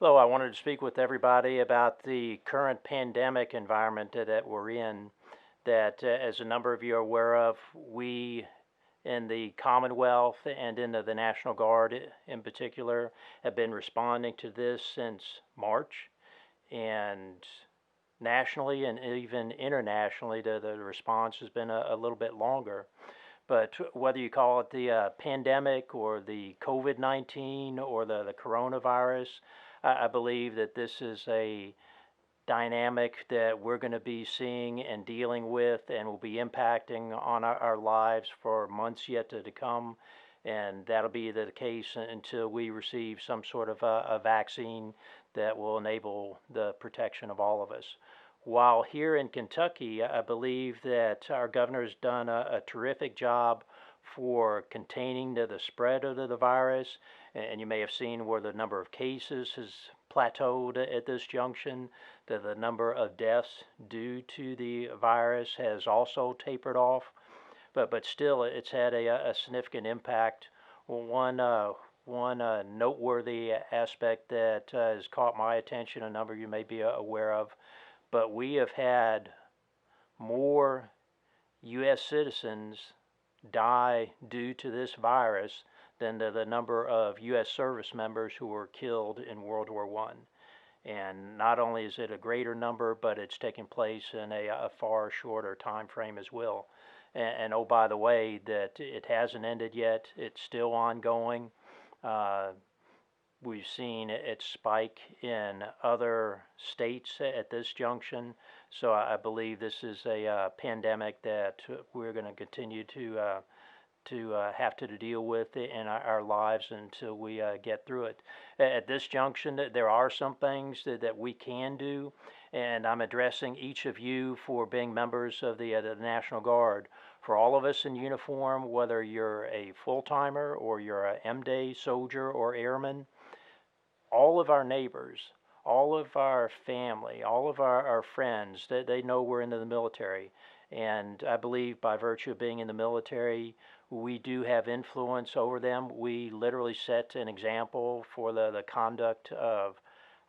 Hello, I wanted to speak with everybody about the current pandemic environment that we're in. That, as a number of you are aware of, we in the Commonwealth and in the National Guard in particular have been responding to this since March. And nationally and even internationally, the response has been a little bit longer. But whether you call it the pandemic or the COVID 19 or the coronavirus, I believe that this is a dynamic that we're going to be seeing and dealing with and will be impacting on our lives for months yet to come. And that'll be the case until we receive some sort of a vaccine that will enable the protection of all of us. While here in Kentucky, I believe that our governor has done a terrific job for containing the spread of the virus. And you may have seen where the number of cases has plateaued at this junction, that the number of deaths due to the virus has also tapered off. But still, it's had a significant impact. One noteworthy aspect that has caught my attention, a number you may be aware of, but we have had more U.S. citizens die due to this virus than the number of U.S. service members who were killed in World War I. And not only is it a greater number, but it's taking place in a far shorter time frame as well. And oh, by the way, that it hasn't ended yet. It's still ongoing. Uh, we've seen it spike in other states at this junction. So I believe this is a pandemic that we're going to continue to have to deal with in our lives until we get through it. At this junction, there are some things that we can do, and I'm addressing each of you for being members of the National Guard. For all of us in uniform, whether you're a full-timer or you're a M-Day soldier or airman, all of our neighbors, all of our family, all of our friends, they know we're into the military. And I believe by virtue of being in the military, we do have influence over them. We literally set an example for the conduct of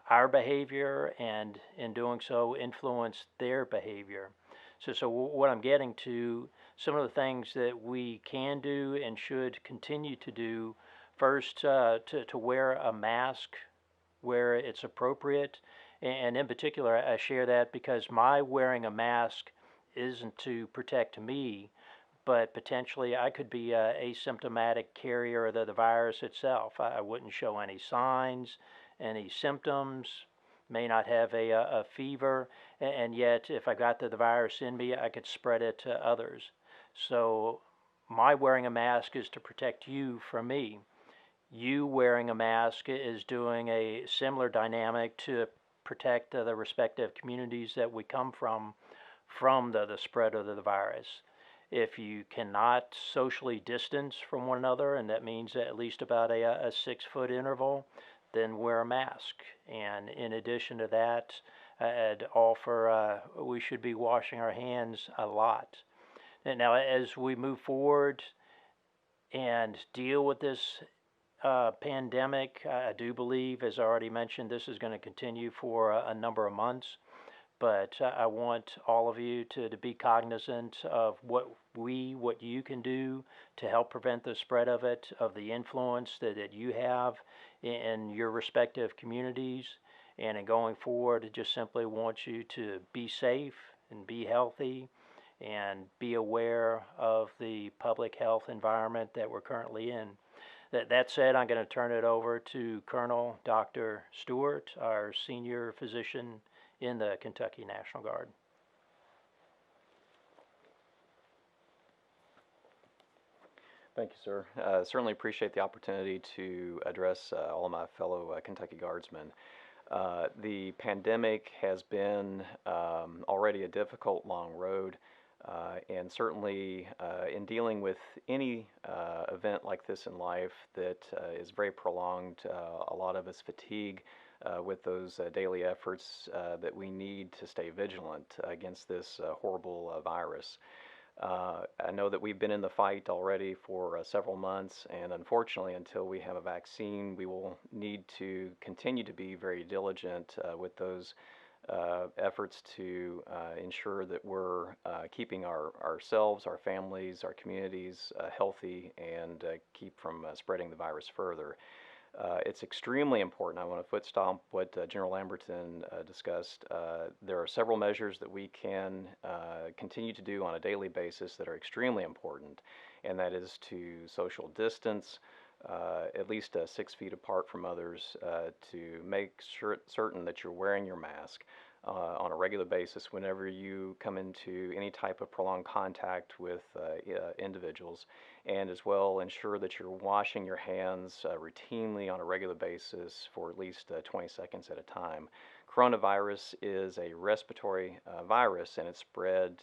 our behavior, and in doing so, influence their behavior. So what I'm getting to, some of the things that we can do and should continue to do. First, to wear a mask where it's appropriate. And in particular, I share that because my wearing a mask isn't to protect me, but potentially I could be a asymptomatic carrier of the virus itself. I wouldn't show any signs, any symptoms, may not have a fever, and yet if I got the virus in me, I could spread it to others. So my wearing a mask is to protect you from me. You wearing a mask is doing a similar dynamic to protect the respective communities that we come from the spread of the virus. If you cannot socially distance from one another, and that means at least about a 6 foot interval, then wear a mask. And in addition to that, I'd offer we should be washing our hands a lot. And now, as we move forward and deal with this pandemic, I do believe, as I already mentioned, this is going to continue for a number of months. But I want all of you to be cognizant of what you can do to help prevent the spread of it, of the influence that you have in your respective communities. And in going forward, I just simply want you to be safe and be healthy and be aware of the public health environment that we're currently in. That said, I'm going to turn it over to Colonel Dr. Stuart, our senior physician in the Kentucky National Guard. Thank you, sir. Certainly appreciate the opportunity to address all of my fellow Kentucky Guardsmen. The pandemic has been already a difficult, long road, and certainly in dealing with any event like this in life that is very prolonged, a lot of us fatigue with those daily efforts that we need to stay vigilant against this horrible virus. I know that we've been in the fight already for several months, and unfortunately, until we have a vaccine, we will need to continue to be very diligent with those efforts to ensure that we're keeping ourselves, our families, our communities healthy and keep from spreading the virus further. It's extremely important. I want to foot stomp what General Lamberton discussed. There are several measures that we can continue to do on a daily basis that are extremely important, and that is to social distance, at least 6 feet apart from others, to make certain that you're wearing your mask on a regular basis whenever you come into any type of prolonged contact with individuals, and as well ensure that you're washing your hands routinely on a regular basis for at least 20 seconds at a time. Coronavirus is a respiratory virus, and it's spread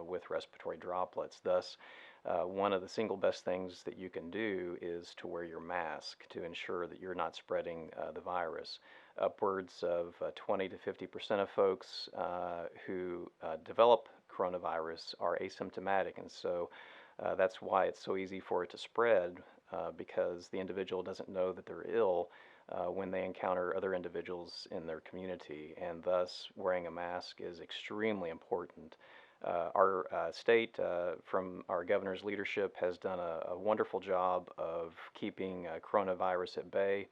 with respiratory droplets. Thus, one of the single best things that you can do is to wear your mask to ensure that you're not spreading the virus. Upwards of 20 to 50% of folks who develop coronavirus are asymptomatic, and so that's why it's so easy for it to spread because the individual doesn't know that they're ill when they encounter other individuals in their community, and thus wearing a mask is extremely important. Our state, from our governor's leadership, has done a wonderful job of keeping coronavirus at bay.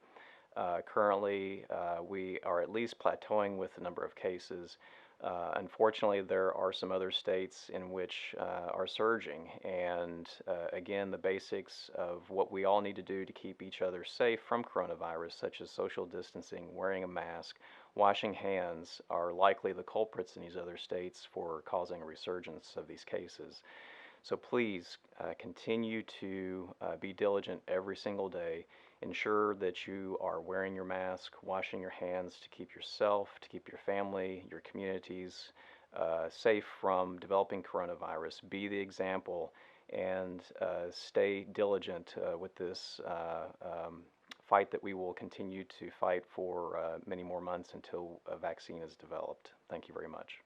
Currently, we are at least plateauing with the number of cases. Unfortunately, there are some other states in which are surging, and again, the basics of what we all need to do to keep each other safe from coronavirus, such as social distancing, wearing a mask, washing hands, are likely the culprits in these other states for causing a resurgence of these cases. So please continue to be diligent every single day. Ensure that you are wearing your mask, washing your hands to keep yourself, to keep your family, your communities safe from developing coronavirus. Be the example and stay diligent with this fight that we will continue to fight for many more months until a vaccine is developed. Thank you very much.